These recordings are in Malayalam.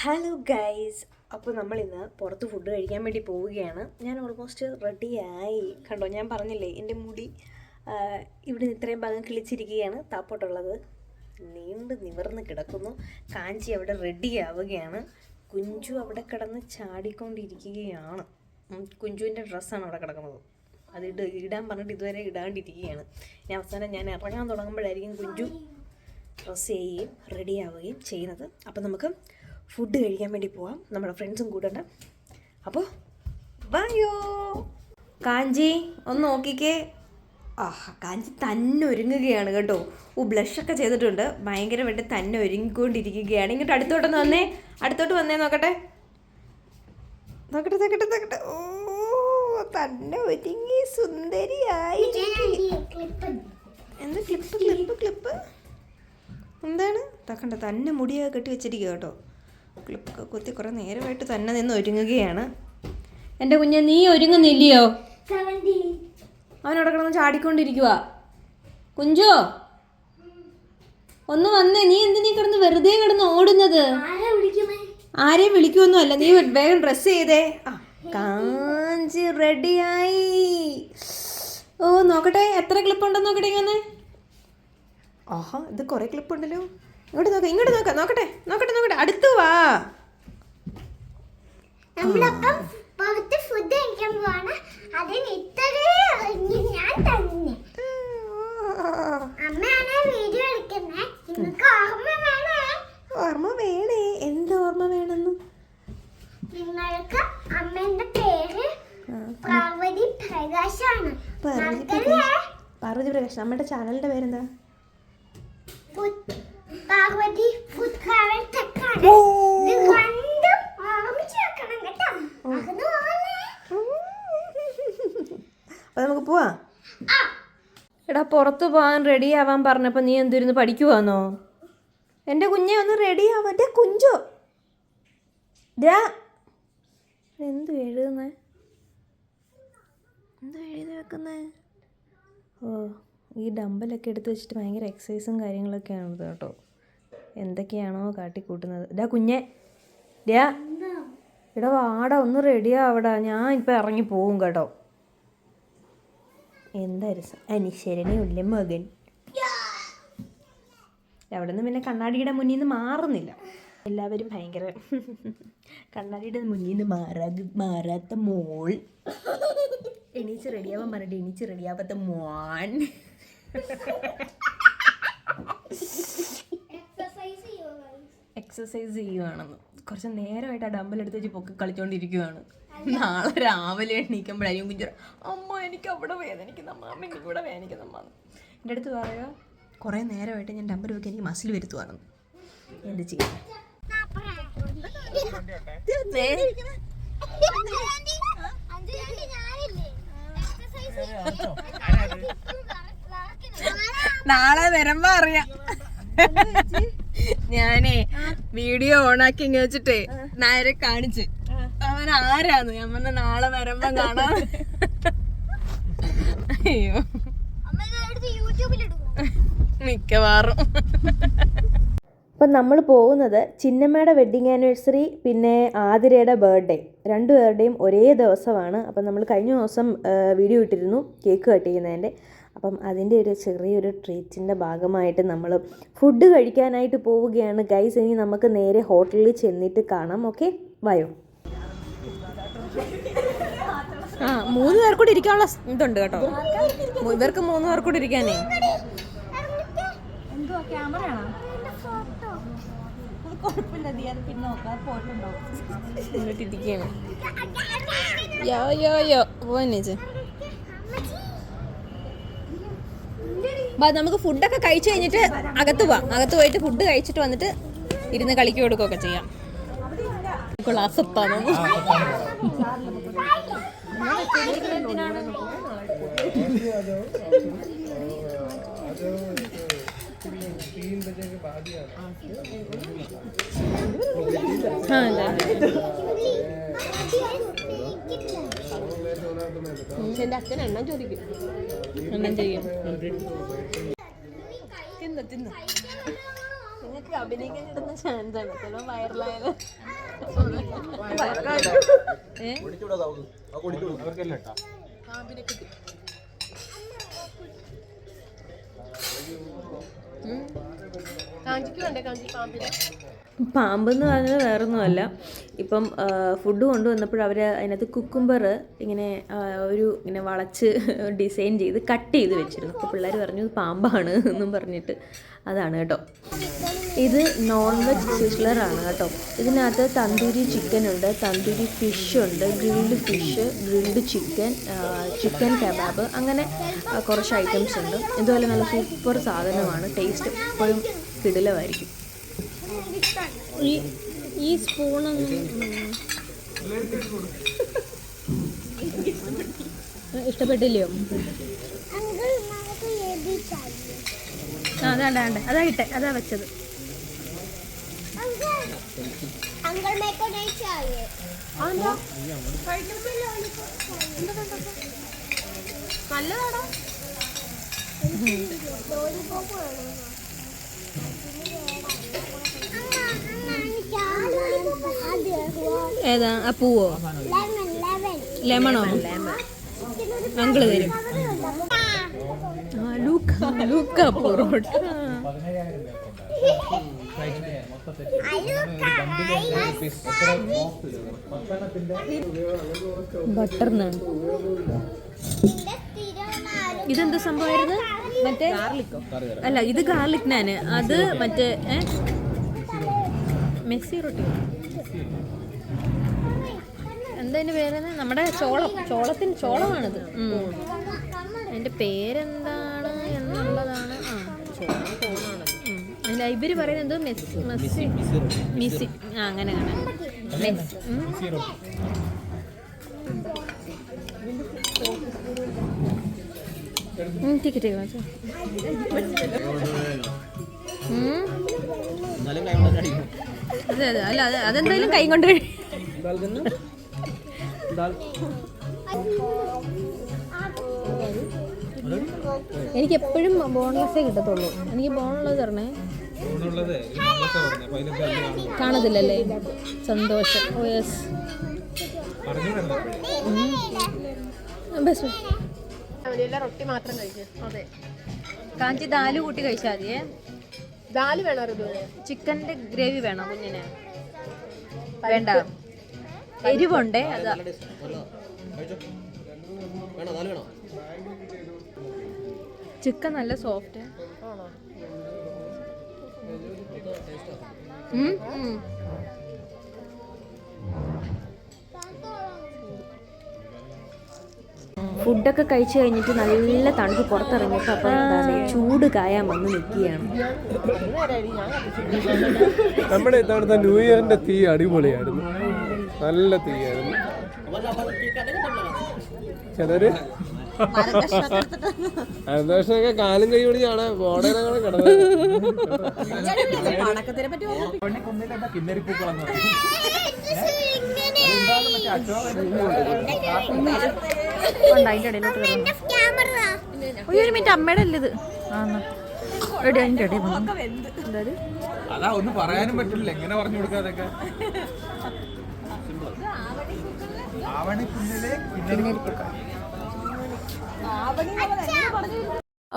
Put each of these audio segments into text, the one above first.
ഹലോ ഗൈസ്, അപ്പോൾ നമ്മളിന്ന് പുറത്ത് ഫുഡ് കഴിക്കാൻ വേണ്ടി പോവുകയാണ്. ഞാൻ ഓൾമോസ്റ്റ് റെഡിയായി. കണ്ടോ, ഞാൻ പറഞ്ഞില്ലേ എൻ്റെ മുടി ഇവിടെ ഇത്രയും ഭാഗം കിളിച്ചിരിക്കുകയാണ്. താപ്പോട്ടുള്ളത് നീണ്ട് നിവർന്ന് കിടക്കുന്നു. കാഞ്ചി അവിടെ റെഡിയാവുകയാണ്. കുഞ്ചു അവിടെ കിടന്ന് ചാടിക്കൊണ്ടിരിക്കുകയാണ്. കുഞ്ചുവിൻ്റെ ഡ്രസ്സാണ് അവിടെ കിടക്കുന്നത്. അത് ഇടാൻ പറഞ്ഞിട്ട് ഇതുവരെ ഇടാണ്ടിരിക്കുകയാണ്. ഇനി അവസാനം ഞാൻ ഇറങ്ങാൻ തുടങ്ങുമ്പോഴായിരിക്കും കുഞ്ചു ഡ്രസ്സ് ചെയ്യുകയും റെഡിയാവുകയും ചെയ്യുന്നത്. അപ്പം നമുക്ക് ഫുഡ് കഴിക്കാൻ വേണ്ടി പോവാം. നമ്മുടെ ഫ്രണ്ട്സും കൂടെ ഉണ്ട്. അപ്പോൾ വായോ. കാഞ്ചി ഒന്ന് നോക്കിക്കേ. കാഞ്ചി തന്നെ ഒരുങ്ങുകയാണ് കേട്ടോ. ബ്ലഷൊക്കെ ചെയ്തിട്ടുണ്ട്. ഭയങ്കരമായിട്ട് തന്നെ ഒരുങ്ങിക്കൊണ്ടിരിക്കുകയാണ്. ഇങ്ങോട്ട് അടുത്തോട്ടൊന്ന് വന്നേ. അടുത്തോട്ട് വന്നേ. നോക്കട്ടെ. തന്നെ ഒരുങ്ങി സുന്ദരിയായി. എന്താ ക്ലിപ്പ് എന്താണ് തക്കണ്ട? തന്നെ മുടിയൊക്കെ കെട്ടി വെച്ചിരിക്കുക കേട്ടോ. ക്ലിപ്പൊക്കെ കുത്തി കുറേ നേരമായിട്ട് തന്നെ നിന്ന് ഒരുങ്ങുകയാണ്. എൻ്റെ കുഞ്ഞെ, നീ ഒരുങ്ങുന്നില്ലയോ? അവനവിടെ കിടന്ന് ചാടിക്കൊണ്ടിരിക്കുക. കുഞ്ചോ ഒന്ന് വന്നേ. നീ എന്തിനീ കിടന്ന് വെറുതെ കിടന്ന് ഓടുന്നത്? ആരെയും വിളിക്കുമൊന്നും അല്ല. നീ വേഗം ഡ്രസ്സ് ചെയ്തേ. കാഞ്ചി റെഡിയായി. നോക്കട്ടെ എത്ര ക്ലിപ്പ് ഉണ്ടെന്ന് നോക്കട്ടെ. ഇങ്ങനെ ഇത് കുറേ ക്ലിപ്പ് ഉണ്ടല്ലോ. ഇങ്ങോട്ട് നോക്കട്ടെ. അടുത്ത് വാ. ഓർമ്മ വേണേ. എന്ത് ഓർമ്മ വേണമെന്ന്? നിങ്ങൾക്ക് അമ്മേന്റെ പേര് പാർവതി പ്രകാശാണ്. പാർവതി പ്രകാശ്. നമ്മുടെ ചാനലിന്റെ പേരെന്താ? പാർവതി ഫുഡ് ട്രാവൽ ടെക്കാണ്. അപ്പൊ നമുക്ക് പോവാ. എടാ, പുറത്ത് പോകാൻ റെഡി ആവാൻ പറഞ്ഞപ്പോൾ നീ എന്തിരുന്ന് പഠിക്കുവാന്നോ? എൻ്റെ കുഞ്ഞെ ഒന്ന് റെഡി ആവാ. കുഞ്ചോ എന്തു എഴുതുന്നേ? എന്താ എഴുതി വെക്കുന്നേ? ഈ ഡമ്പലൊക്കെ എടുത്ത് വെച്ചിട്ട് ഭയങ്കര എക്സസൈസും കാര്യങ്ങളൊക്കെയാണ് കേട്ടോ. എന്തൊക്കെയാണോ കാട്ടിക്കൂട്ടുന്നത്. കുഞ്ഞെ എടാ വാടാ, ഒന്ന് റെഡി ആവടാ. ഞാൻ ഇപ്പം ഇറങ്ങി പോവും കേട്ടോ. എന്താ രസം. അനുസരണയുള്ള മകൻ. അവിടെ നിന്ന് പിന്നെ കണ്ണാടിയുടെ മുന്നിൽ നിന്ന് മാറുന്നില്ല. എല്ലാവരും ഭയങ്കര കണ്ണാടിയുടെ മുന്നിൽ നിന്ന് മാറാത്ത മോൾ. എണീച്ച് റെഡിയാവാൻ പറഞ്ഞിട്ട് എണീച്ച് റെഡിയാവാത്ത മോൻ. എക്സസൈസ് ചെയ്യുവാണെന്ന്. കുറച്ച് നേരമായിട്ട് ആ ഡമ്പൽ എടുത്ത് വെച്ച് പൊക്കി കളിച്ചോണ്ടിരിക്കുവാണ്. നാളെ രാവിലെ എണീക്കുമ്പോഴായിരിക്കും കുഞ്ഞു അമ്മ എനിക്ക് അവിടെ വേദനിക്കുന്ന അമ്മ, എനിക്ക് ഇവിടെ വേദനിക്കുന്ന അമ്മ. എൻ്റെ അടുത്ത് പറയുക, കുറേ നേരമായിട്ട് ഞാൻ ഡമ്പൽ വെക്കി എനിക്ക് മസിൽ വരുത്തുവാണെന്ന്. എന്ത് ചെയ്യാം? നാളെ വരുമ്പോ അറിയാം. ഞാനേ വീഡിയോ ഓണാക്കി ഇങ്ങനെ വെച്ചിട്ടേ നേരെ കാണിച്ച് അവൻ ആരാന്ന് ഞാൻ പറഞ്ഞ നാളെ വരുമ്പോ കാണാം. അയ്യോ, മിക്കവാറും. അപ്പം നമ്മൾ പോകുന്നത് ചിന്നമ്മയുടെ വെഡ്ഡിങ് ആനിവേഴ്സറി, പിന്നെ ആതിരയുടെ ബർത്ത്ഡേ, രണ്ടുപേരുടെയും ഒരേ ദിവസമാണ്. അപ്പം നമ്മൾ കഴിഞ്ഞ ദിവസം വീഡിയോ ഇട്ടിരുന്നു കേക്ക് കട്ട് ചെയ്യുന്നതിൻ്റെ. അപ്പം അതിൻ്റെ ഒരു ചെറിയൊരു ട്രീറ്റിൻ്റെ ഭാഗമായിട്ട് നമ്മൾ ഫുഡ് കഴിക്കാനായിട്ട് പോവുകയാണ് ഗൈസ്. ഇനി നമുക്ക് നേരെ ഹോട്ടലിൽ ചെന്നിട്ട് കാണാം. ഓക്കെ, വായോ. 3 പേർ കൂടി ഇരിക്കാനുള്ള ഇതുണ്ട് കേട്ടോ. ഇവർക്ക് 3 പേർ കൂടി ഇരിക്കാനേ. എന്തുവാ, ക്യാമറയാണോ? കുഴപ്പമില്ല, പിന്നെ നോക്കാം. പോയിട്ടുണ്ടോ യോ പോന്നേച്ച്. നമുക്ക് ഫുഡൊക്കെ കഴിച്ചു കഴിഞ്ഞിട്ട് അകത്ത് പോവാം. അകത്ത് പോയിട്ട് ഫുഡ് കഴിച്ചിട്ട് വന്നിട്ട് ഇരുന്ന് കളിക്ക് കൊടുക്കുകയൊക്കെ ചെയ്യാം. ക്ലാസ്സപ്പാണ്. എൻ്റെ അച്ഛൻ എണ്ണം ചോദിക്കും. എണ്ണം ചെയ്യും. തിന്നു നിങ്ങൾക്ക് അഭിനയിക്കാൻ കിട്ടുന്ന ചാൻസ് ആണ് ചിലപ്പോൾ വൈറലായാലും പാമ്പെന്ന് പറഞ്ഞത് വേറൊന്നുമല്ല. ഇപ്പം ഫുഡ് കൊണ്ടുവന്നപ്പോൾ അവർ അതിനകത്ത് കുക്കുംബർ ഇങ്ങനെ ഇങ്ങനെ വളച്ച് ഡിസൈൻ ചെയ്ത് കട്ട് ചെയ്ത് വെച്ചിരുന്നു. അപ്പോൾ പിള്ളേർ പറഞ്ഞു ഇത് പാമ്പാണ് എന്നും പറഞ്ഞിട്ട് അതാണ് കേട്ടോ. ഇത് നോൺ വെജ് സിസ്ലറാണ് കേട്ടോ. ഇതിനകത്ത് തന്തൂരി ചിക്കൻ ഉണ്ട്, തന്തൂരി ഫിഷ് ഉണ്ട്, grilled fish, grilled chicken, chicken kebab, അങ്ങനെ കുറച്ച് ഐറ്റംസ് ഉണ്ട്. ഇതുപോലെ നല്ല സൂപ്പർ സാധനമാണ്. ടേസ്റ്റ് എപ്പോഴും കിടിലമായിരിക്കും. ഈ സ്പൂണൊന്നും ഇഷ്ടപ്പെട്ടില്ലയോ? അതാ കിട്ടെ, അതാ വെച്ചത്. നല്ലതാടാ. ഏതാ ആ പൂവോ? ലെമണോ? അങ്കിള് തരും. ലൂക്ക പൊറോട്ട. ബട്ടർ നാൻ. ഇതെന്താ സംഭവമായിരുന്നു? മറ്റേ അല്ല, ഇത് ഗാർലിക് നാന്. അത് മറ്റേ മെസ്സി റൊട്ടി. എന്താ അതിൻ്റെ പേരെന്ന്? നമ്മുടെ ചോളമാണിത്. അതിൻ്റെ പേരെന്താണ് എന്നുള്ളതാണ്. അതിൻ്റെ ഇവർ പറയുന്നത് മിസ്സി. അങ്ങനെ ടിക്കറ്റ് അല്ല, അതെന്തായാലും കൈ കൊണ്ട് എനിക്ക് എപ്പോഴും ബോൺലെസ്സേ കിട്ടത്തുള്ളൂ. എനിക്ക് ബോണുള്ളത് തരണേ. കാണത്തില്ലല്ലേ? സന്തോഷം. ഓ യെസ്. റൊട്ടി മാത്രം കഴിക്കും. അതെ, കാഞ്ചി ദാല് കൂട്ടി കഴിച്ചാൽ മതിയേ. ദാല് വേണോ? ചിക്കൻ്റെ ഗ്രേവി വേണോ കുഞ്ഞിന്? വേണ്ട, എരിവുണ്ടേ. അതാ ചിക്കൻ നല്ല സോഫ്റ്റ്. ഫുഡൊക്കെ കഴിച്ചു കഴിഞ്ഞിട്ട് നല്ല തണുപ്പ് പുറത്തിറങ്ങിയപ്പോൾ അപ്പം എന്താണ് ചൂട് കായാൻ വന്ന് നിൽക്കുകയാണ്. നമ്മുടെ ഇത്തവണത്തെ ന്യൂ ഇയറിന്റെ തീ അടിപൊളിയായിരുന്നു, നല്ല തീയായിരുന്നു. ചിലര് അന്വേഷണമൊക്കെ കാലും കൈ പിടിച്ചാണ് ബോർഡേനങ്ങനെ കിടന്നത്. ഒരു മിനിറ്റ്, അമ്മയുടെ അല്ല ഇത്. അതാ ഒന്നും പറയാനും പറ്റില്ല, എങ്ങനെ പറഞ്ഞു കൊടുക്കാതൊക്കെ.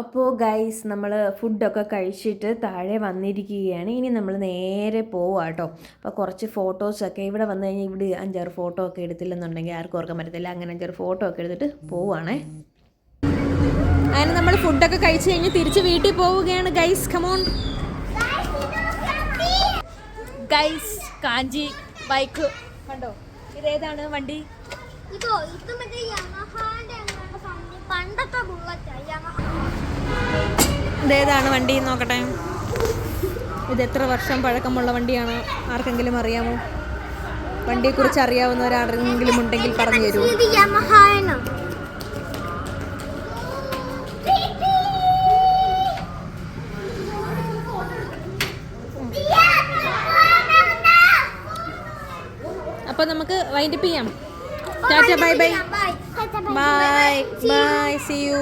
അപ്പോൾ ഗൈസ്, നമ്മൾ ഫുഡൊക്കെ കഴിച്ചിട്ട് താഴെ വന്നിരിക്കുകയാണ്. ഇനി നമ്മൾ നേരെ പോവാം കേട്ടോ. അപ്പോൾ കുറച്ച് ഫോട്ടോസൊക്കെ ഇവിടെ വന്നു കഴിഞ്ഞാൽ ഇവിടെ 5-6 ഫോട്ടോ ഒക്കെ എടുത്തില്ലെന്നുണ്ടെങ്കിൽ ആർക്കും ഓർക്കാൻ പറ്റത്തില്ല. അങ്ങനെ 5-6 ഫോട്ടോ ഒക്കെ എടുത്തിട്ട് പോവുകയാണേ. അങ്ങനെ നമ്മൾ ഫുഡൊക്കെ കഴിച്ച് കഴിഞ്ഞ് തിരിച്ച് വീട്ടിൽ പോവുകയാണ് guys. Come on guys. Kanchi bike കണ്ടോ? ഇതേതാണ് വണ്ടി? ഇതേതാണ് വണ്ടി നോക്കട്ടെ. ഇത് എത്ര വർഷം പഴക്കമുള്ള വണ്ടിയാണ്? ആർക്കെങ്കിലും അറിയാമോ? വണ്ടിയെക്കുറിച്ച് അറിയാവുന്നവരാരെങ്കിലും ഉണ്ടെങ്കിൽ പറഞ്ഞു തരൂ. അപ്പോൾ നമുക്ക് വൈൻഡപ്പ് ചെയ്യാം. ടാറ്റ, bye bye. Bye bye, see U.